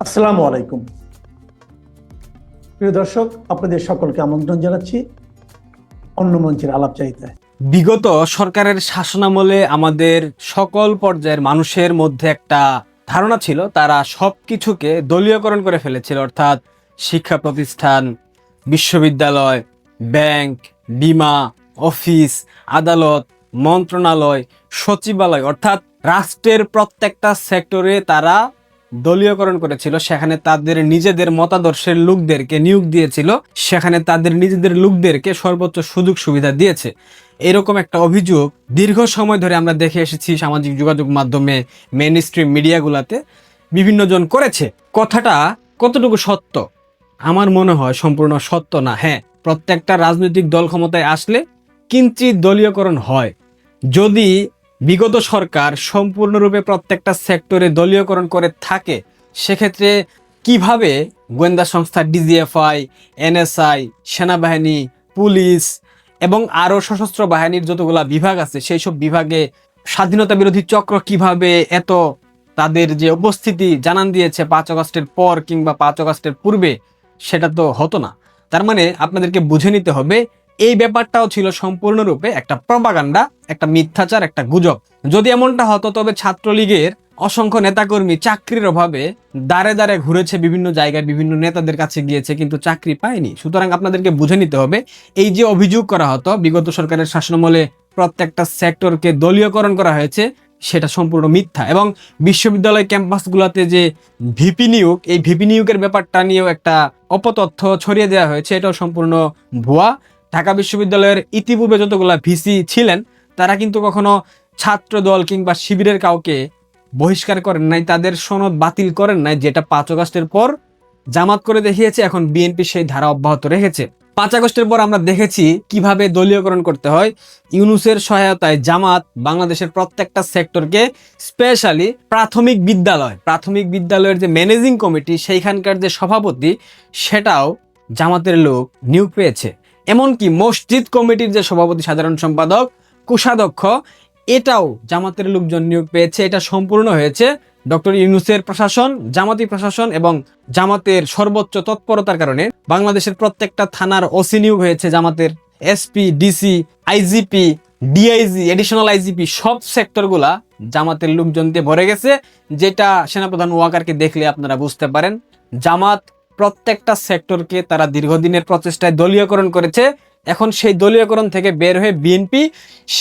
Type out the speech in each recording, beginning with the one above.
আসসালামু আলাইকুম প্রিয় দর্শক, আপনাদের সকলকে আমন্ত্রণ জানাচ্ছি অন্য মঞ্চের আলাপচারিতায়। বিগত সরকারের শাসনামলে আমাদের সকল পর্যায়ের মানুষের মধ্যে একটা ধারণা ছিল, তারা সবকিছুকে দলীয়করণ করে ফেলেছিল। অর্থাৎ শিক্ষা প্রতিষ্ঠান, বিশ্ববিদ্যালয়, ব্যাংক, বীমা, অফিস, আদালত, মন্ত্রণালয়, সচিবালয়, অর্থাৎ রাষ্ট্রের প্রত্যেকটা সেক্টরে তারা দলীয়করণ করেছিল। সেখানে তাদের নিজেদের মতাদর্শের লোকদেরকে নিয়োগ দিয়েছিল, সেখানে তাদের নিজেদের লোকদেরকে সর্বোচ্চ সুযোগ সুবিধা দিয়েছে। এরকম একটা অভিযোগ দীর্ঘ সময় ধরে আমরা দেখে এসেছি সামাজিক যোগাযোগ মাধ্যমে, মেইন স্ট্রিম মিডিয়াগুলোতে বিভিন্ন জন করেছে। কথাটা কতটুকু সত্য? আমার মনে হয় সম্পূর্ণ সত্য না। হ্যাঁ, প্রত্যেকটা রাজনৈতিক দল ক্ষমতায় আসলে কিঞ্চিৎ দলীয়করণ হয়। যদি বিগত সরকার সম্পূর্ণরূপে প্রত্যেকটা সেক্টরে দলীয়করণ করে থাকে, সেক্ষেত্রে কিভাবে গোয়েন্দা সংস্থা ডিজিএফআই, এনএসআই, সেনাবাহিনী, পুলিশ এবং আরও সশস্ত্র বাহিনীর যতগুলা বিভাগ আছে সেই সব বিভাগে স্বাধীনতা বিরোধী চক্র কিভাবে এত তাদের যে উপস্থিতি জানান দিয়েছে 5 আগস্টের পর কিংবা 5 আগস্টের পূর্বে, সেটা তো হতো না। তার মানে আপনাদেরকে বুঝে নিতে হবে এই ব্যাপারটাও ছিল সম্পূর্ণরূপে একটা প্রপাগান্ডা, একটা মিথ্যাচার, একটা গুজব। যদি এমনটা হতো তবে ছাত্রলীগের অসংখ্য নেতাকর্মী চাকরির অভাবে দাঁড়ে দাঁড়ে ঘুরেছে, বিভিন্ন জায়গায় বিভিন্ন নেতাদের কাছে গিয়েছে, কিন্তু চাকরি পায়নি। সুতরাং আপনাদেরকে বুঝে নিতে হবে এই যে অভিযোগ করা হতো বিগত সরকারের শাসনামলে প্রত্যেকটা সেক্টরকে দলীয়করণ করা হয়েছে, সেটা সম্পূর্ণ মিথ্যা। এবং বিশ্ববিদ্যালয় ক্যাম্পাসগুলোতে যে ভিপি নিয়োগ, এই ভিপি নিয়োগের ব্যাপারটা নিয়েও একটা অপতথ্য ছড়িয়ে দেওয়া হয়েছে, এটাও সম্পূর্ণ ভুয়া। ঢাকা বিশ্ববিদ্যালয়ের ইতিপূর্বে যতগুলা ভিসি ছিলেন তারা কিন্তু কখনো ছাত্র দল কিংবা শিবিরের কাউকে বহিষ্কার করেন নাই, তাদের সনদ বাতিল করেন নাই, যেটা 5 আগস্টের পর জামাত করে দেখিয়েছে। এখন বিএনপি সেই ধারা অব্যাহত রেখেছে। 5 আগস্টের পর আমরা দেখেছি কিভাবে দলীয়করণ করতে হয়। ইউনূসের সহায়তায় জামাত বাংলাদেশের প্রত্যেকটা সেক্টরকে, স্পেশালি প্রাথমিক বিদ্যালয়ের যে ম্যানেজিং কমিটি, সেইখানকার যে সভাপতি, সেটাও জামাতের লোক নিয়োগ পেয়েছে। এমনকি মসজিদ কমিটির যে সভাপতি, সাধারণ সম্পাদক, কোষাধ্যক্ষ, এটাও জামাতের লোকজন নিয়োগ পেয়েছে। এটা সম্পূর্ণ হয়েছে ডক্টর ইউনূসের প্রশাসন, জামাতি প্রশাসন এবং জামাতের সর্বোচ্চ তৎপরতার কারণে। বাংলাদেশের প্রত্যেকটা থানার ওসি নিয়োগ হয়েছে জামাতের, SP, DC, IGP, DIG, additional IGP, সব সেক্টরগুলা জামাতের লোকজন দিয়ে ভরে গেছে, যেটা সেনাপ্রধান ওয়াকারকে দেখলে আপনারা বুঝতে পারেন। জামাত প্রত্যেকটা সেক্টরকে তারা দীর্ঘদিনের প্রচেষ্টায় দলীয়করণ করেছে। এখন সেই দলীয়করণ থেকে বের হয়ে বিএনপি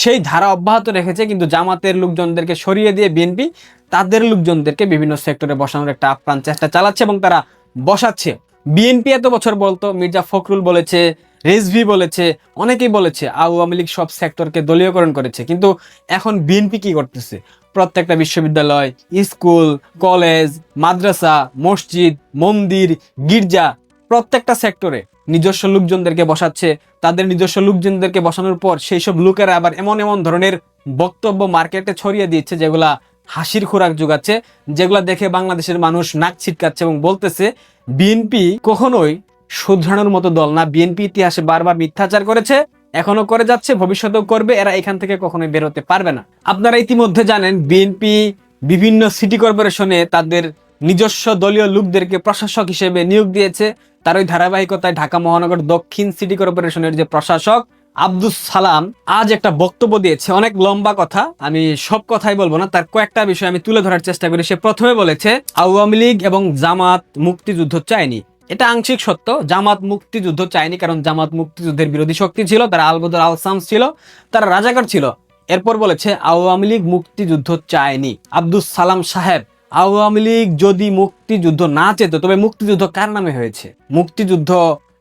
সেই ধারা অব্যাহত রেখেছে, কিন্তু জামাতের লোকজনদেরকে সরিয়ে দিয়ে বিএনপি তাদের লোকজনদেরকে বিভিন্ন সেক্টরে বসানোর একটা আপ্রাণ চেষ্টা চালাচ্ছে এবং তারা বসাচ্ছে। বিএনপি এত বছর বলতো, মির্জা ফখরুল বলেছে, রেজভি বলেছে, অনেকেই বলেছে আওয়ামী লীগ সব সেক্টরকে দলীয়করণ করেছে, কিন্তু এখন বিএনপি কি করতেছে? প্রত্যেকটা বিশ্ববিদ্যালয়, স্কুল, কলেজ, মাদ্রাসা, মসজিদ, মন্দির, গির্জা, প্রত্যেকটা সেক্টরে নিজস্ব লোকজনদেরকে বসাচ্ছে। তাদের নিজস্ব লোকজনদেরকে বসানোর পর সেই সব লোকেরা আবার এমন এমন ধরনের বক্তব্য মার্কেটে ছড়িয়ে দিচ্ছে যেগুলা হাসির খোরাক যোগাচ্ছে, যেগুলা দেখে বাংলাদেশের মানুষ নাক ছিটকাচ্ছে এবং বলতেছে বিএনপি কখনোই শুধরানোর মতো দল না। বিএনপি ইতিহাসে বারবার মিথ্যাচার করেছে, এখনো করে যাচ্ছে, ভবিষ্যতেও করবে। এরা এখান থেকে কখনোই বের হতে পারবে না। আপনারা ইতিমধ্যে জানেন বিএনপি বিভিন্ন সিটি কর্পোরেশনে তাদের নিজস্ব দলীয় লোকদেরকে প্রশাসক হিসেবে নিয়োগ দিয়েছে। তার ওই ধারাবাহিকতায় ঢাকা মহানগর দক্ষিণ সিটি কর্পোরেশনের যে প্রশাসক আব্দুস সালাম আজ একটা বক্তব্য দিয়েছে। অনেক লম্বা কথা, আমি সব কথাই বলবো না, তার কয়েকটা বিষয় আমি তুলে ধরার চেষ্টা করি। সে প্রথমে বলেছে আওয়ামী লীগ এবং জামাত মুক্তিযুদ্ধ চায়নি। এটা আংশিক সত্য, জামাত মুক্তিযুদ্ধ চায়নি, কারণ জামাত মুক্তিযুদ্ধের বিরোধী শক্তি ছিল, তারা আলবদর আল শামস ছিল, তারা রাজাকার ছিল। এরপর বলেছে আওয়ামী লীগ মুক্তিযুদ্ধ চায়নি। আব্দুস সালাম সাহেব, আওয়ামী লীগ যদি মুক্তিযুদ্ধ না চেত তবে মুক্তিযুদ্ধ কার নামে হয়েছে? মুক্তিযুদ্ধ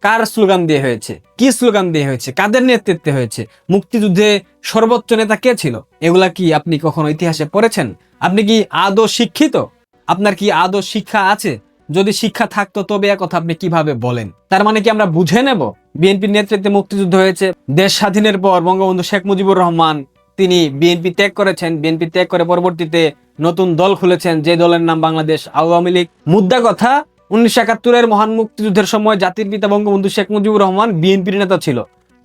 কার স্লোগান দিয়ে হয়েছে? কি স্লোগান দিয়ে হয়েছে? কাদের নেতৃত্বে হয়েছে? মুক্তিযুদ্ধে সর্বোচ্চ নেতা কে ছিল? এগুলা কি আপনি কখনো ইতিহাসে পড়েছেন? আপনি কি আদৌ শিক্ষিত? আপনার কি আদৌ শিক্ষা আছে? যদি শিক্ষা থাকতো তবে কথা আপনি কিভাবে বলেন? তার মানে কি আমরা বুঝে নেব বিএনপির নেতৃত্বে মুক্তিযুদ্ধ হয়েছে? দেশ স্বাধীনের পর বঙ্গবন্ধু শেখ মুজিবুর রহমান তিনি বিএনপি ত্যাগ করেছেন। বিএনপি ত্যাগ করে পরবর্তীতে নতুন দল খুলেছেন, যে দলের নাম বাংলাদেশ আওয়ামী লীগ। মুদ্রা কথা, 1971-এর মহান মুক্তিযুদ্ধের সময় জাতির পিতা বঙ্গবন্ধু শেখ মুজিবুর রহমান বিএনপির নেতা ছিল।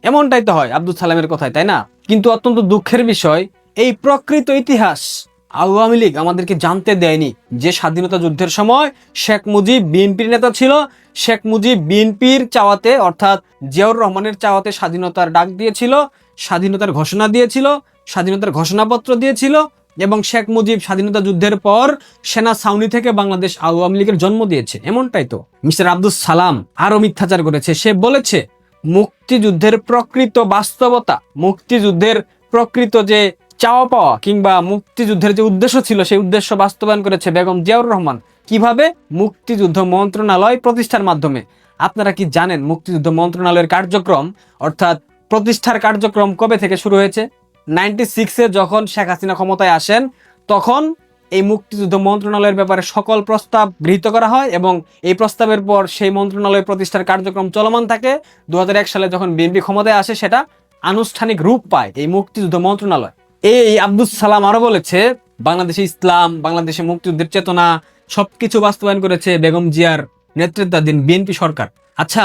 এমনটাই তো হয় আব্দুল সালামের কথায়, তাই না? কিন্তু অত্যন্ত দুঃখের বিষয়, এই প্রকৃত ইতিহাস আওয়ামী লীগ আমাদেরকে জানতে দেয়নি যে স্বাধীনতা যুদ্ধের সময় শেখ মুজিব বিএনপির নেতা ছিল, শেখ মুজিব বিএনপির চাওয়াতে অর্থাৎ জিয়াউর রহমানের চাওয়াতে স্বাধীনতার ডাক দিয়েছিল, স্বাধীনতার ঘোষণা দিয়েছিল, স্বাধীনতার ঘোষণাপত্র দিয়েছিল, এবং শেখ মুজিব স্বাধীনতা যুদ্ধের পর সেনা ছাউনি থেকে বাংলাদেশ আওয়ামী লীগের জন্ম দিয়েছে। এমনটাই তো। মিস্টার আব্দুস সালাম আরো মিথ্যাচার করেছে। সে বলেছে মুক্তিযুদ্ধের প্রকৃত বাস্তবতা, মুক্তিযুদ্ধের প্রকৃত যে চাওয়া পাওয়া কিংবা মুক্তিযুদ্ধের যে উদ্দেশ্য ছিল সেই উদ্দেশ্য বাস্তবায়ন করেছে বেগম জিয়াউর রহমান। কিভাবে? মুক্তিযুদ্ধ মন্ত্রণালয় প্রতিষ্ঠার মাধ্যমে। আপনারা কি জানেন মুক্তিযুদ্ধ মন্ত্রণালয়ের কার্যক্রম অর্থাৎ প্রতিষ্ঠার কার্যক্রম কবে থেকে শুরু হয়েছে? 96-এ যখন শেখ হাসিনা ক্ষমতায় আসেন তখন এই মুক্তিযুদ্ধ মন্ত্রণালয়ের ব্যাপারে সকল প্রস্তাব গৃহীত করা হয় এবং এই প্রস্তাবের পর সেই মন্ত্রণালয় প্রতিষ্ঠার কার্যক্রম চলমান থাকে। 2001 সালে যখন বিএনপি ক্ষমতায় আসে সেটা আনুষ্ঠানিক রূপ পায় এই মুক্তিযুদ্ধ মন্ত্রণালয়। এই আব্দুস সালাম আরো বলেছে বাংলাদেশে ইসলাম, বাংলাদেশে মুক্তিযুদ্ধের চেতনা সবকিছু বাস্তবায়ন করেছে বেগম জিয়ার নেতৃত্বাধীন বিএনপি সরকার। আচ্ছা,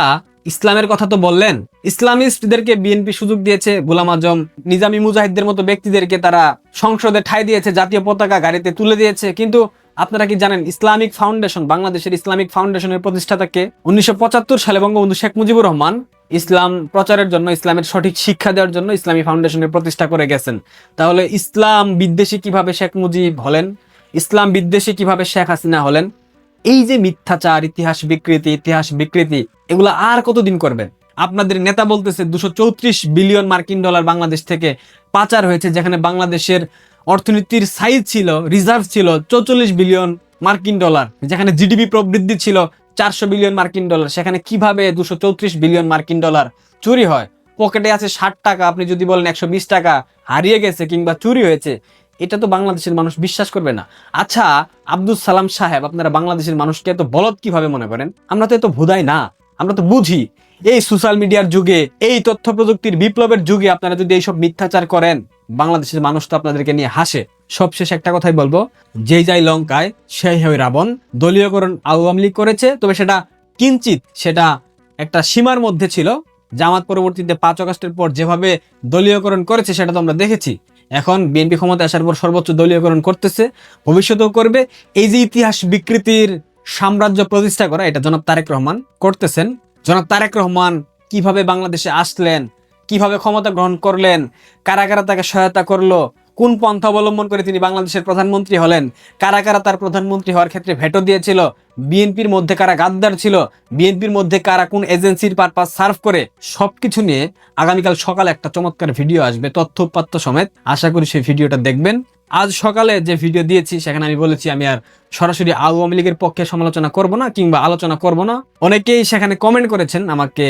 ইসলামের কথা তো বললেন, ইসলামিস্টদেরকে বিএনপি সুযোগ দিয়েছে, গোলাম আজম নিজামী মুজাহিদদের মতো ব্যক্তিদেরকে তারা সংসদে ঠাঁই দিয়েছে, জাতীয় পতাকা গাড়িতে তুলে দিয়েছে। কিন্তু আপনারা কি জানেন ইসলামিক ফাউন্ডেশন, বাংলাদেশের ইসলামিক ফাউন্ডেশনের প্রতিষ্ঠাতাকে 1975 সালে বঙ্গবন্ধু শেখ মুজিবুর রহমান ইসলাম প্রচারের জন্য, ইসলামের সঠিক শিক্ষা দেওয়ার জন্য ইসলামী ফাউন্ডেশনের প্রতিষ্ঠা করে গেছেন। তাহলে ইসলাম বিদ্বেষী কিভাবে শেখ মুজিব হলেন? ইসলাম বিদ্বেষী কিভাবে শেখ হাসিনা হলেন? এই যে মিথ্যাচার, ইতিহাস বিকৃতি এগুলা আর কতদিন করবেন? আপনাদের নেতা বলতেছে 234 বিলিয়ন মার্কিন ডলার বাংলাদেশ থেকে পাচার হয়েছে, যেখানে বাংলাদেশের অর্থনীতির সাইজ ছিল, রিজার্ভ ছিল 44 বিলিয়ন মার্কিন ডলার, যেখানে জিডিপি প্রবৃদ্ধি ছিল 400 বিলিয়ন মার্কিন ডলার। সেখানে কিভাবে 234 বিলিয়ন মার্কিন ডলার চুরি হয়? পকেটে আছে 60 টাকা, আপনি যদি বলেন 120 টাকা হারিয়ে গেছে কিংবা চুরি হয়েছে, এটা তো বাংলাদেশের মানুষ বিশ্বাস করবে না। আচ্ছা আব্দুস সালাম সাহেব, আপনারা বাংলাদেশের মানুষকে এত বলদ কিভাবে মনে করেন? আমরা তো এত ভুদাই না, আমরা তো বুঝি। এই সোশ্যাল মিডিয়ার যুগে, এই তথ্য প্রযুক্তির বিপ্লবের যুগে আপনারা যদি এইসব মিথ্যাচার করেন, বাংলাদেশের মানুষ তো আপনাদেরকে নিয়ে হাসে। সবশেষ একটা কথাই বলবো, যেই যাই লঙ্কায় সেই হয় রাবণ। দলীয়করণ আওয়ামী লীগ করেছে, তবে সেটা কিঞ্চিত, সেটা একটা সীমার মধ্যে ছিল। জামাত পরবর্তীতে 5 আগস্টের পর যেভাবে দলীয়করণ করেছে সেটা তো আমরা দেখেছি। এখন বিএনপি ক্ষমতায় আসার পর সর্বোচ্চ দলীয়করণ করতেছে, ভবিষ্যতেও করবে। এই যে ইতিহাস বিকৃতির সাম্রাজ্য প্রতিষ্ঠা করা, এটা জনাব তারেক রহমান করতেছেন। জনাব তারেক রহমান কিভাবে বাংলাদেশে আসলেন, কিভাবে ক্ষমতা গ্রহণ করলেন, কারা কারা তাকে সহায়তা করলো, কোন পন্থা অবলম্বন করে তিনি বাংলাদেশের প্রধানমন্ত্রী হলেন, কারা কারা তার প্রধানমন্ত্রী হওয়ার ক্ষেত্রে ভেটো দিয়েছিল, বিএনপির মধ্যে কারা গাদ্দার ছিল, বিএনপির মধ্যে কারা কোন এজেন্সির পারপাস সার্ভ করে, সবকিছু নিয়ে আগামীকাল সকালে একটা চমৎকার ভিডিও আসবে তথ্য উপাত্ত সমেত। আশা করি সেই ভিডিওটা দেখবেন। আজ সকালে যে ভিডিও দিয়েছি সেখানে আমি বলেছি আমি আর সরাসরি আওয়ামী লীগের পক্ষে সমালোচনা করব না কিংবা আলোচনা করব না। অনেকেই সেখানে কমেন্ট করেছেন, আমাকে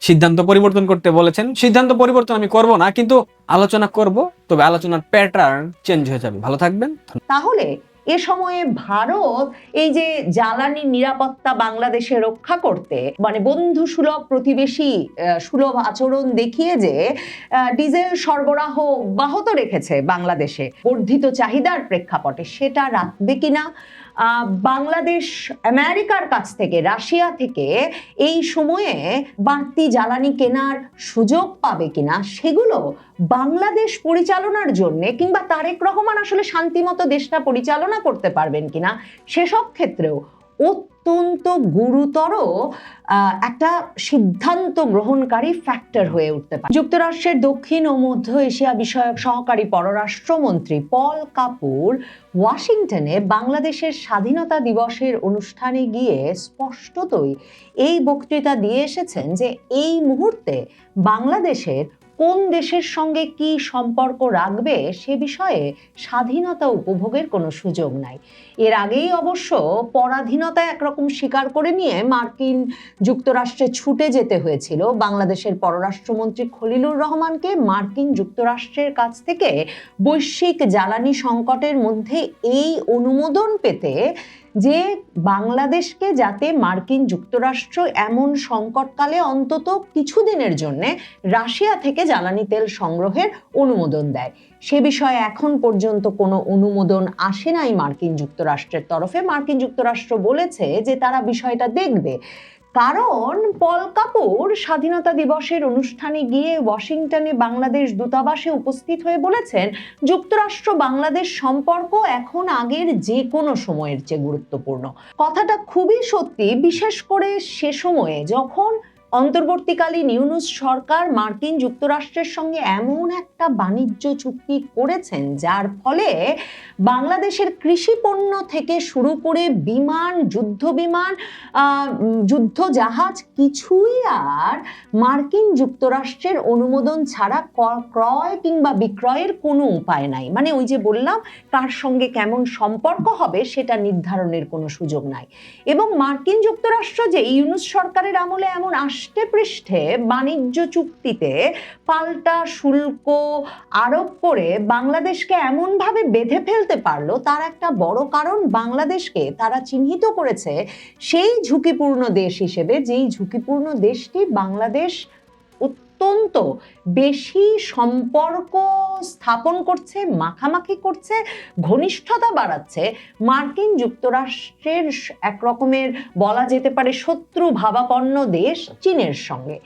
সিদ্ধান্ত পরিবর্তন করতে বলেছেন। সিদ্ধান্ত পরিবর্তন আমি করব না, কিন্তু আলোচনা করব, তবে আলোচনার প্যাটার্ন চেঞ্জ হয়ে যাবে। ভালো থাকবেন। তাহলে এ সময়ে ভারত এই যে জ্বালানি নিরাপত্তা বাংলাদেশে রক্ষা করতে মানে বন্ধু সুলভ, প্রতিবেশী সুলভ আচরণ দেখিয়ে যে ডিজেল সরবরাহ অব্যাহত রেখেছে বাংলাদেশে বর্ধিত চাহিদার প্রেক্ষাপটে, সেটা রাখবে কিনা? বাংলাদেশ আমেরিকার কাছ থেকে, রাশিয়া থেকে এই সময়ে বাড়তি জ্বালানি কেনার সুযোগ পাবে কিনা, সেগুলো বাংলাদেশ পরিচালনার জন্য কিংবা তারেক রহমান আসলে শান্তিমতো দেশটা পরিচালনা করতে পারবেন কিনা, সেসব ক্ষেত্রেও অত্যন্ত গুরুতর একটা সিদ্ধান্ত গ্রহণকারী ফ্যাক্টর হয়ে উঠতে পারে। যুক্তরাষ্ট্রের দক্ষিণ ও মধ্য এশিয়া বিষয়ক সহকারী পররাষ্ট্রমন্ত্রী পল কাপুর ওয়াশিংটনে বাংলাদেশের স্বাধীনতা দিবসের অনুষ্ঠানে গিয়ে স্পষ্টতই এই বক্তৃতা দিয়ে এসেছেন যে এই মুহূর্তে বাংলাদেশের কোন দেশের সঙ্গে কি সম্পর্ক রাখবে সে বিষয়ে স্বাধীনতা উপভোগের কোনো সুযোগ নাই। এর আগেই অবশ্য পরাধীনতা একরকম স্বীকার করে নিয়ে মার্কিন যুক্তরাষ্ট্রে ছুটে যেতে হয়েছিল বাংলাদেশের পররাষ্ট্রমন্ত্রী খলিলুর রহমানকে। মার্কিন যুক্তরাষ্ট্রের কাছ থেকে বৈশ্বিক জ্বালানি সংকটের মধ্যে এই অনুমোদন পেতে যে বাংলাদেশকে যাতে মার্কিন যুক্তরাষ্ট্র এমন সংকটকালে অন্তত কিছুদিনের জন্য রাশিয়া থেকে জ্বালানি তেল সংগ্রহের অনুমোদন দেয়, সে বিষয়ে এখন পর্যন্ত কোনো অনুমোদন আসে নাই মার্কিন যুক্তরাষ্ট্রের তরফে। মার্কিন যুক্তরাষ্ট্র বলেছে যে তারা বিষয়টা দেখবে। কারণ পল কাপুর স্বাধীনতা দিবসের অনুষ্ঠানে গিয়ে ওয়াশিংটনে বাংলাদেশ দূতাবাসে উপস্থিত হয়ে বলেছেন, যুক্তরাষ্ট্র বাংলাদেশ সম্পর্ক এখন আগের যে কোনো সময়ের চেয়ে গুরুত্বপূর্ণ। কথাটা খুবই সত্যি, বিশেষ করে সে সময়ে যখন অন্তর্বর্তীকালীন ইউনূস সরকার মার্কিন যুক্তরাষ্ট্রের সঙ্গে এমন একটা বাণিজ্য চুক্তি করেছেন যার ফলে বাংলাদেশের কৃষি পণ্য থেকে শুরু করে বিমান, যুদ্ধ বিমান, যুদ্ধ জাহাজ কিছুই আর মার্কিন যুক্তরাষ্ট্রের অনুমোদন ছাড়া ক্রয় কিংবা বিক্রয়ের কোনো উপায় নাই। মানে ওই যে বললাম, কার সঙ্গে কেমন সম্পর্ক হবে সেটা নির্ধারণের কোনো সুযোগ নাই। এবং মার্কিন যুক্তরাষ্ট্র যে ইউনূস সরকারের আমলে এমন আষ্টে পৃষ্ঠে বাণিজ্য চুক্তিতে পাল্টা শুল্ক আরোপ করে বাংলাদেশকে এমনভাবে বেঁধে ফেলতে পারলো, তার একটা বড় কারণ বাংলাদেশকে তারা চিহ্নিত করেছে সেই ঝুঁকিপূর্ণ দেশ হিসেবে, যেই ঝুঁকিপূর্ণ দেশটি বাংলাদেশ অত্যন্ত বেশি সম্পর্ক স্থাপন করছে, মাখামাখি করছে, ঘনিষ্ঠতা বাড়াচ্ছে মার্কিন যুক্তরাষ্ট্রের এক রকমের বলা যেতে পারে শত্রু ভাবাপন্ন দেশ চীনের সঙ্গে।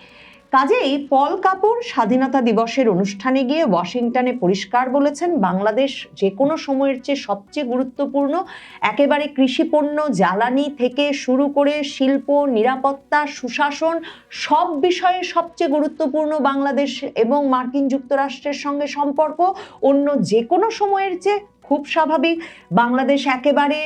কাজেই পল কাপুর স্বাধীনতা দিবসের অনুষ্ঠানে গিয়ে ওয়াশিংটনে পরিষ্কার বলেছেন, বাংলাদেশ যে কোনো সময়ের চেয়ে সবচেয়ে গুরুত্বপূর্ণ। একেবারে কৃষিপণ্য, জ্বালানি থেকে শুরু করে শিল্প, নিরাপত্তা, সুশাসন সব বিষয়ে সবচেয়ে গুরুত্বপূর্ণ বাংলাদেশ এবং মার্কিন যুক্তরাষ্ট্রের সঙ্গে সম্পর্ক। অন্য যে কোনো সময়ের চেয়ে খুব স্বাভাবিক। বাংলাদেশ একেবারে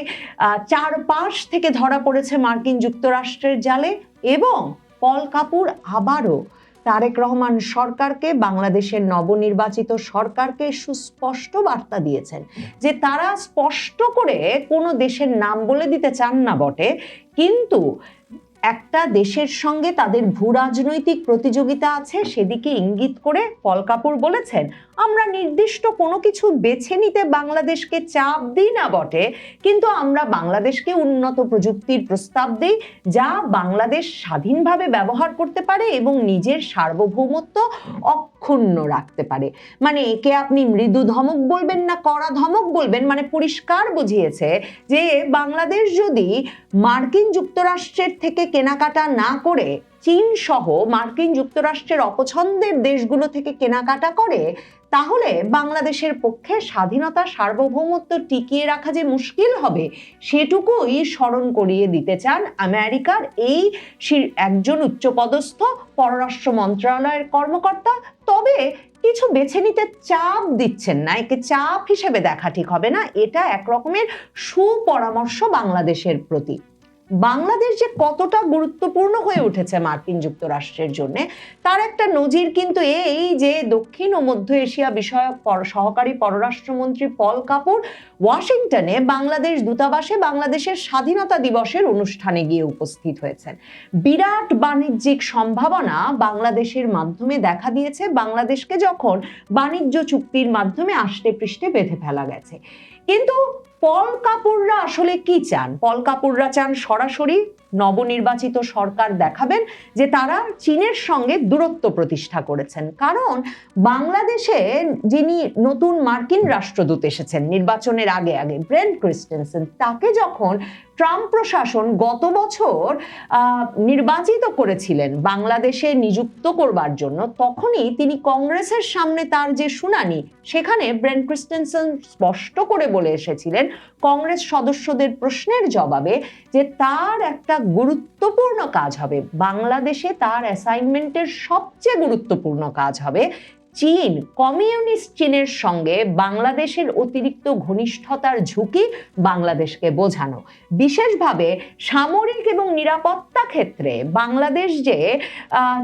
চারপাশ থেকে ধরা পড়েছে মার্কিন যুক্তরাষ্ট্রের জালে। এবং পল কাপুর আবারও তারেক রহমান সরকারকে, বাংলাদেশের নবনির্বাচিত সরকারকে সুস্পষ্ট বার্তা দিয়েছেন যে তারা স্পষ্ট করে কোনো দেশের নাম বলে দিতে চান না বটে, কিন্তু একটা দেশের সঙ্গে তাদের ভূরাজনৈতিক প্রতিযোগিতা আছে সেদিকে ইঙ্গিত করে পল কাপুর বলেছেন, আমরা নির্দিষ্ট কোনো কিছু বেছে নিতে বাংলাদেশকে চাপ দিই না বটে, কিন্তু আমরা বাংলাদেশকে উন্নত প্রযুক্তির প্রস্তাব দিই যা বাংলাদেশ স্বাধীনভাবে ব্যবহার করতে পারে এবং নিজের সার্বভৌমত্ব অক্ষুণ্ণ রাখতে পারে। মানে একে আপনি মৃদু ধমক বলবেন না কড়া ধমক বলবেন, মানে পরিষ্কার বুঝিয়েছে যে বাংলাদেশ যদি মার্কিন যুক্তরাষ্ট্রের থেকে কেনাকাটা না করে চীন সহ মার্কিন যুক্তরাষ্ট্রের অপছন্দের দেশগুলো থেকে কেনাকাটা করে, তাহলে বাংলাদেশের পক্ষে স্বাধীনতা, সার্বভৌমত্ব টিকিয়ে রাখা যে মুশকিল হবে সেটুকুই স্মরণ করিয়ে দিতে চান আমেরিকার এই একজন উচ্চপদস্থ পররাষ্ট্র মন্ত্রণালয়ের কর্মকর্তা। তবে কিছু বেছে নিতে চাপ দিচ্ছেন না, একে চাপ হিসেবে দেখা ঠিক হবে না, এটা এক রকমের সুপরামর্শ বাংলাদেশের প্রতি। বাংলাদেশ যে কতটা গুরুত্বপূর্ণ হয়ে উঠেছে মার্কিন যুক্তরাষ্ট্রের জন্য তার একটা নজির কিন্তু এই যে দক্ষিণ ও মধ্য এশিয়া বিষয়ক সহকারী পররাষ্ট্রমন্ত্রী পল কাপুর ওয়াশিংটনে বাংলাদেশ দূতাবাসে বাংলাদেশের স্বাধীনতা দিবসের অনুষ্ঠানে গিয়ে উপস্থিত হয়েছেন। বিরাট বাণিজ্যিক সম্ভাবনা বাংলাদেশের মাধ্যমে দেখা দিয়েছে, বাংলাদেশকে যখন বাণিজ্য চুক্তির মাধ্যমে আষ্টে পৃষ্ঠে বেঁধে ফেলা গেছে। কিন্তু পল কাপুররা আসলে কি চান? পল কাপুররা চান সরাসরি নবনির্বাচিত সরকার দেখাবেন যে তারা চীনের সঙ্গে দূরত্ব প্রতিষ্ঠা করেছেন। কারণ বাংলাদেশে যিনি নতুন মার্কিন রাষ্ট্রদূত এসেছেন নির্বাচনের আগে আগে, ব্রেন্ট ক্রিস্টেনসেন, তাকে যখন ট্রাম্প প্রশাসন গত বছর নির্বাচিত করেছিলেন বাংলাদেশে নিযুক্ত করবার জন্য, তখনই তিনি কংগ্রেসের সামনে তার যে শুনানি, সেখানে ব্রেন্ট ক্রিস্টেনসেন স্পষ্ট করে বলে এসেছিলেন কংগ্রেস সদস্যদের প্রশ্নের জবাবে যে তার একটা গুরুত্বপূর্ণ কাজ হবে, বাংলাদেশে তার অ্যাসাইনমেন্টের সবচেয়ে গুরুত্বপূর্ণ কাজ হবে চীন, কমিউনিস্ট চীনের সঙ্গে বাংলাদেশের অতিরিক্ত ঘনিষ্ঠতার ঝুঁকি বাংলাদেশকে বোঝানো। বিশেষভাবে সামরিক এবং নিরাপত্তা ক্ষেত্রে বাংলাদেশ যে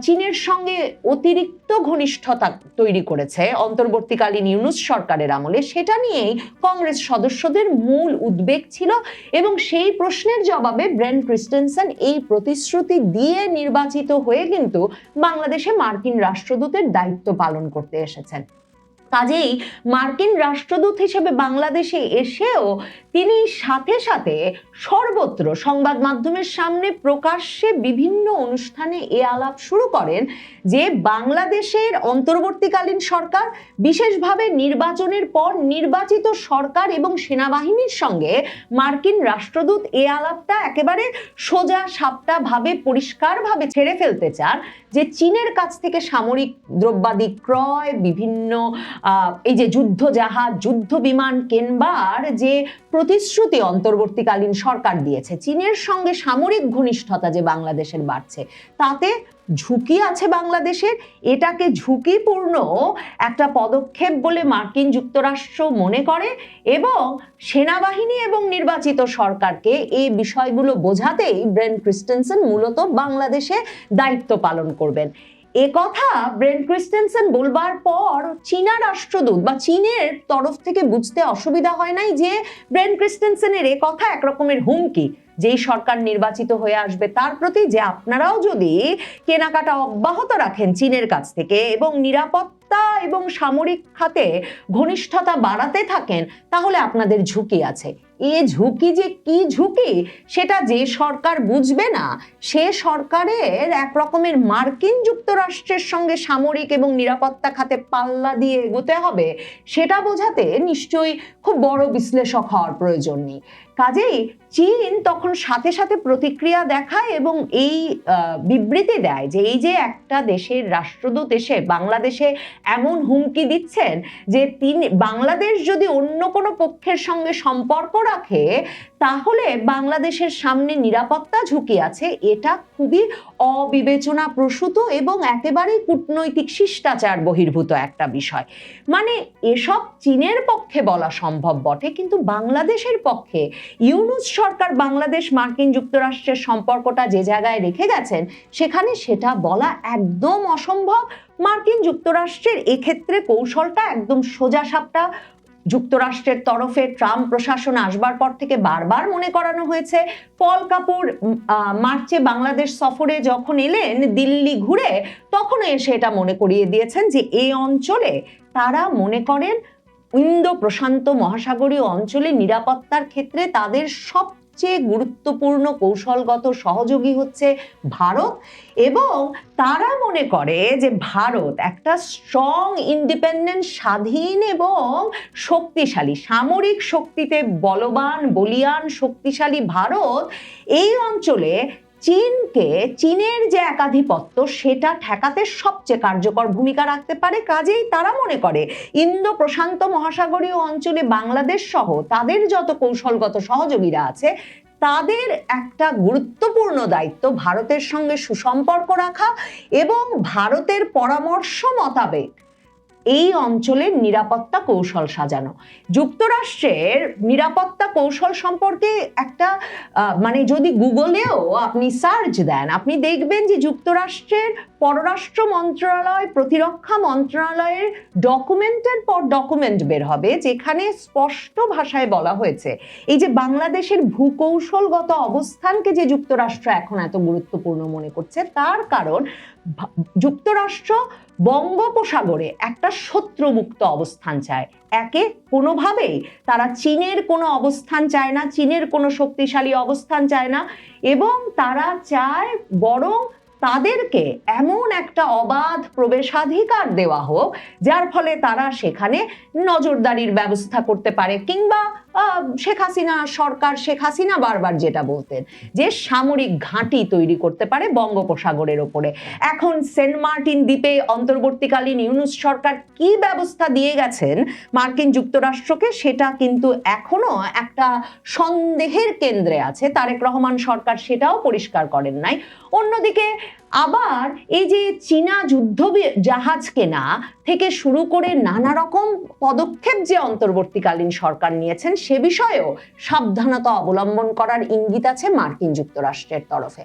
চীনের সঙ্গে অতিরিক্ত ঘনিষ্ঠতা তৈরি করেছে অন্তর্বর্তীকালীন ইউনূস সরকারের আমলে, সেটা নিয়েই কংগ্রেস সদস্যদের মূল উদ্বেগ ছিল। এবং সেই প্রশ্নের জবাবে ব্রেন্ট ক্রিস্টেনসেন এই প্রতিশ্রুতি দিয়ে নির্বাচিত হয়ে কিন্তু বাংলাদেশে মার্কিন রাষ্ট্রদূতের দায়িত্ব পালন করতে এসেছেন। কাজেই মার্কিন রাষ্ট্রদূত হিসেবে বাংলাদেশে এসেও তিনি সাথে সাথে সর্বত্র সংবাদ মাধ্যমের সামনে প্রকাশ্যে বিভিন্ন অনুষ্ঠানে এ আলাপ শুরু করেন যে বাংলাদেশের অন্তর্বর্তীকালীন সরকার, বিশেষভাবে নির্বাচনের পর নির্বাচিত সরকার এবং সেনাবাহিনীর সঙ্গে মার্কিন রাষ্ট্রদূত এ আলাপটা একেবারে সোজা সাপটা ভাবে পরিষ্কারভাবে ছেড়ে ফেলতে চান যে চীনের কাছ থেকে সামরিক দ্রব্যাদি ক্রয়, বিভিন্ন এই যে যুদ্ধ জাহাজ, যুদ্ধ বিমান কেনবার যে প্রতিশ্রুতি অন্তর্বর্তীকালীন সরকার দিয়েছে, চীনের সঙ্গে সামরিক ঘনিষ্ঠতা যে বাংলাদেশের বাড়ছে, তাতে ঝুঁকি আছে বাংলাদেশের। এটাকে ঝুঁকিপূর্ণ একটা পদক্ষেপ বলে মার্কিন যুক্তরাষ্ট্র মনে করে এবং সেনাবাহিনী এবং নির্বাচিত সরকারকে এই বিষয়গুলো বোঝাতেই ব্রেন ক্রিস্টেনসেন মূলত বাংলাদেশে দায়িত্ব পালন করবেন। এ কথা ব্রেন ক্রিস্টেনসেন বলবার পর চীনা রাষ্ট্রদূত বা চীনের তরফ থেকে বুঝতে অসুবিধা হয় নাই যে ব্রেন ক্রিস্টেনসেনের এ কথা একরকমের হুমকি যেই সরকার নির্বাচিত হয়ে আসবে তার প্রতি, যে আপনারাও যদি কেনাকাটা অব্যাহত রাখেন চীনের কাছ থেকে এবং নিরাপত্তা এবং সামরিক খাতে ঘনিষ্ঠতা বাড়াতে থাকেন, তাহলে আপনাদের ঝুঁকি আছে। এ ঝুঁকি যে কি ঝুঁকি সেটা যে সরকার বুঝবে না, সে সরকারের এক রকমের মার্কিন যুক্তরাষ্ট্রের সঙ্গে সামরিক এবং নিরাপত্তা খাতে পাল্লা দিয়ে এগোতে হবে, সেটা বোঝাতে নিশ্চয়ই খুব বড় বিশ্লেষক হওয়ার প্রয়োজন নেই। কাজেই চীন তখন সাথে সাথে প্রতিক্রিয়া দেখায় এবং এই বিবৃতি দেয় যে এই যে একটা দেশের রাষ্ট্রদূত এসে বাংলাদেশে এমন হুমকি দিচ্ছেন যে বাংলাদেশ যদি অন্য কোনো পক্ষের সঙ্গে সম্পর্ক রাখে তাহলে বাংলাদেশের সামনে নিরাপত্তা ঝুঁকি আছে, এটা খুবই অবিবেচনাপ্রসূত এবং একেবারেই কূটনৈতিক শিষ্টাচার বহির্ভূত একটা বিষয়। মানে এসব চীনের পক্ষে বলা সম্ভব বটে, কিন্তু বাংলাদেশের পক্ষে ইউনূস সরকার বাংলাদেশ মার্কিন যুক্তরাষ্ট্রের সম্পর্কটা যে জায়গায় রেখে গেছেন সেখানে সেটা বলা একদম অসম্ভব। মার্কিন যুক্তরাষ্ট্রের এক্ষেত্রে কৌশলটা একদম সোজা সাপটা। যুক্তরাষ্ট্রের তরফে ট্রাম্প প্রশাসন আসবার পর থেকে বারবার মনে করানো হয়েছে। পল কাপুর মার্চে বাংলাদেশ সফরে যখন এলেন দিল্লি ঘুরে, তখন এসে এটা মনে করিয়ে দিয়েছেন যে এই অঞ্চলে তারা মনে করেন ইন্দো প্রশান্ত মহাসাগরীয় অঞ্চলে নিরাপত্তার ক্ষেত্রে তাদের সবচেয়ে গুরুত্বপূর্ণ কৌশলগত সহযোগী হচ্ছে ভারত, এবং তারা মনে করে যে ভারত একটা স্ট্রং, ইন্ডিপেন্ডেন্ট, স্বাধীন এবং শক্তিশালী, সামরিক শক্তিতে বলবান, বলিয়ান, শক্তিশালী ভারত এই অঞ্চলে চীনের যে একাধিপত্য সেটা ঠেকাতে সবচেয়ে কার্যকর ভূমিকা রাখতে পারে। কাজেই তারা মনে করে ইন্দো প্রশান্ত মহাসাগরীয় অঞ্চলে বাংলাদেশ সহ তাদের যত কৌশলগত সহযোগীরা আছে তাদের একটা গুরুত্বপূর্ণ দায়িত্ব ভারতের সঙ্গে সুসম্পর্ক রাখা এবং ভারতের পরামর্শ মোতাবেক এই অঞ্চলের নিরাপত্তা কৌশল সাজানো। যুক্তরাষ্ট্রের নিরাপত্তা কৌশল সম্পর্কে একটা মানে যদি গুগলেও আপনি সার্চ দেন, আপনি দেখবেন যে যুক্তরাষ্ট্রের পররাষ্ট্র মন্ত্রণালয়, প্রতিরক্ষা মন্ত্রণালয়ের ডকুমেন্টের পর ডকুমেন্ট বের হবে যেখানে স্পষ্ট ভাষায় বলা হয়েছে এই যে বাংলাদেশের ভূকৌশলগত অবস্থানকে যে যুক্তরাষ্ট্র এখন এত গুরুত্বপূর্ণ মনে করছে তার কারণ যুক্তরাষ্ট্র বঙ্গোপসাগরে একটা শত্রুমুক্ত অবস্থান চায়। একে কোনোভাবেই তারা চীনের কোনো অবস্থান চায় না, চীনের কোনো শক্তিশালী অবস্থান চায় না, এবং তারা চায় বরং তাদেরকে এমন একটা অবাধ প্রবেশাধিকার দেওয়া হোক যার ফলে তারা সেখানে নজরদারির ব্যবস্থা করতে পারে, কিংবা শেখ হাসিনা বারবার যেটা বলতেন যে সামরিক ঘাঁটি তৈরি করতে পারে বঙ্গোপসাগরের ওপরে। এখন সেন্ট মার্টিন দ্বীপে অন্তর্বর্তীকালীন ইউনূস সরকার কি ব্যবস্থা দিয়ে গেছেন মার্কিন যুক্তরাষ্ট্রকে সেটা কিন্তু এখনো একটা সন্দেহের কেন্দ্রে আছে। তারেক রহমান সরকার সেটাও পরিষ্কার করেন নাই। অন্যদিকে আবার এই যে চীনা যুদ্ধ জাহাজ কেনা থেকে শুরু করে নানা রকম পদক্ষেপ যে অন্তর্বর্তীকালীন সরকার নিয়েছেন সে বিষয়েও সাবধানতা অবলম্বন করার ইঙ্গিত আছে মার্কিন যুক্তরাষ্ট্রের তরফে।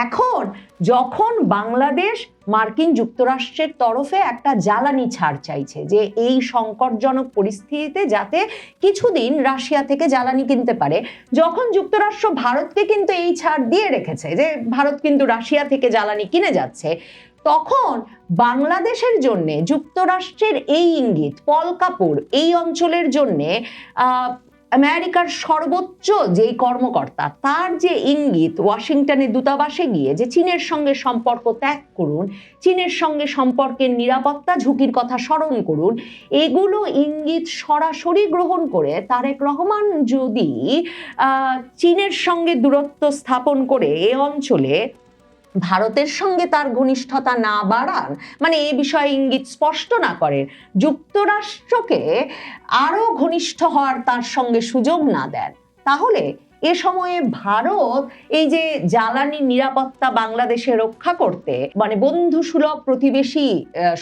এখন যখন বাংলাদেশ মার্কিন যুক্তরাষ্ট্রের তরফে একটা জ্বালানি ছাড় চাইছে যে এই সংকটজনক পরিস্থিতিতে যাতে কিছুদিন রাশিয়া থেকে জ্বালানি কিনতে পারে, যখন যুক্তরাষ্ট্র ভারতকে কিন্তু এই ছাড় দিয়ে রেখেছে যে ভারত কিন্তু রাশিয়া থেকে জ্বালানি কিনে যাচ্ছে, তখন বাংলাদেশের জন্য যুক্তরাষ্ট্রের এই ইঙ্গিত, পল কাপুর এই অঞ্চলের জন্য আমেরিকার সর্বোচ্চ যেই কর্মকর্তা, তার যে ইঙ্গিত ওয়াশিংটনে দূতাবাসে গিয়ে যে চীনের সঙ্গে সম্পর্ক ত্যাগ করুন, চীনের সঙ্গে সম্পর্কের নিরাপত্তা ঝুঁকির কথা স্মরণ করুন, এগুলো ইঙ্গিত সরাসরি গ্রহণ করে তারেক রহমান যদি চীনের সঙ্গে দূরত্ব স্থাপন করে এ অঞ্চলে ভারতের সঙ্গে তার ঘনিষ্ঠতা না বাড়ান, মানে এ বিষয়ে ইঙ্গিত স্পষ্ট না করেন, যুক্তরাষ্ট্রকে আরো ঘনিষ্ঠ হওয়ার তার সঙ্গে সুযোগ না দেন, তাহলে এ সময়ে ভারত এই যে জ্বালানি নিরাপত্তা বাংলাদেশে রক্ষা করতে, মানে বন্ধু সুলভ প্রতিবেশী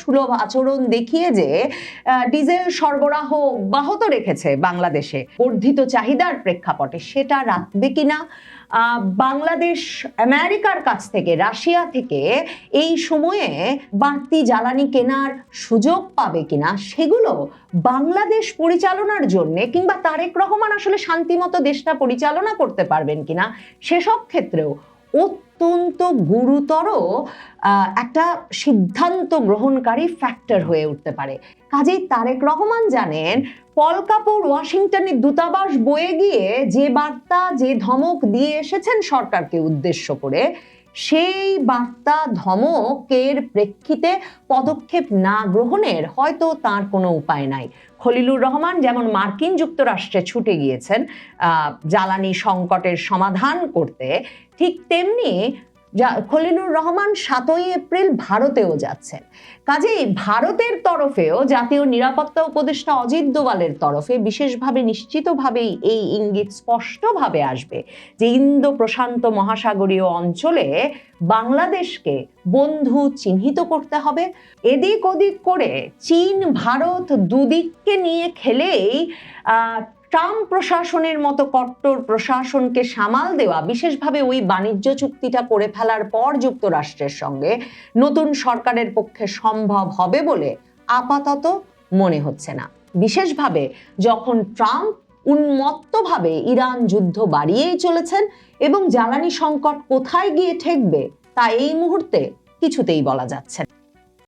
সুলভ আচরণ দেখিয়ে যে ডিজেল সরবরাহ অব্যাহত রেখেছে বাংলাদেশে বর্ধিত চাহিদার প্রেক্ষাপটে, সেটা রাখবে কিনা, বাংলাদেশ আমেরিকার কাছ থেকে, রাশিয়া থেকে এই সময়ে বাড়তি জ্বালানি কেনার সুযোগ পাবে কিনা, সেগুলো বাংলাদেশ পরিচালনার জন্য, কিংবা তারেক রহমান আসলে শান্তিমতো দেশটা পরিচালনা করতে পারবেন কিনা, সেসব ক্ষেত্রেও অত্যন্ত গুরুতর একটা সিদ্ধান্ত গ্রহণকারী ফ্যাক্টর হয়ে উঠতে পারে। কাজেই তারেক রহমান জানেন, পল কাপুর ওয়াশিংটনের দূতাবাস বয়ে গিয়ে যে বার্তা, যে ধমক দিয়ে এসেছেন সরকারকে উদ্দেশ্য করে, সেই বার্তা ধমকের প্রেক্ষিতে পদক্ষেপ না গ্রহণের হয়তো তার কোনো উপায় নাই। খলিলুর রহমান যেমন মার্কিন যুক্তরাষ্ট্রে ছুটে গিয়েছেন জ্বালানি সংকটের সমাধান করতে, ঠিক তেমনি খলিলুর রহমান 7ই এপ্রিল ভারতেও যাচ্ছেন। কাজেই ভারতের তরফেও জাতীয় নিরাপত্তা উপদেষ্টা অজিত দোভালের তরফে বিশেষভাবে নিশ্চিতভাবেই এই ইঙ্গিত স্পষ্টভাবে আসবে যে ইন্দো প্রশান্ত মহাসাগরীয় অঞ্চলে বাংলাদেশকে বন্ধু চিহ্নিত করতে হবে। এদিক ওদিক করে চীন ভারত দুদিককে নিয়ে খেলেই ট্রাম্প প্রশাসনের মতো কট্টর প্রশাসনকে সামাল দেওয়া, বিশেষভাবে ওই বাণিজ্য চুক্তিটা করে ফেলার পর যুক্তরাষ্ট্রের সঙ্গে নতুন সরকারের পক্ষে সম্ভব হবে বলে আপাতত মনে হচ্ছে না, বিশেষভাবে যখন ট্রাম্প উন্মত্তভাবে ইরান যুদ্ধ বাড়িয়েই চলেছেন এবং জ্বালানি সংকট কোথায় গিয়ে ঠেকবে তা এই মুহূর্তে কিছুতেই বলা যাচ্ছে না।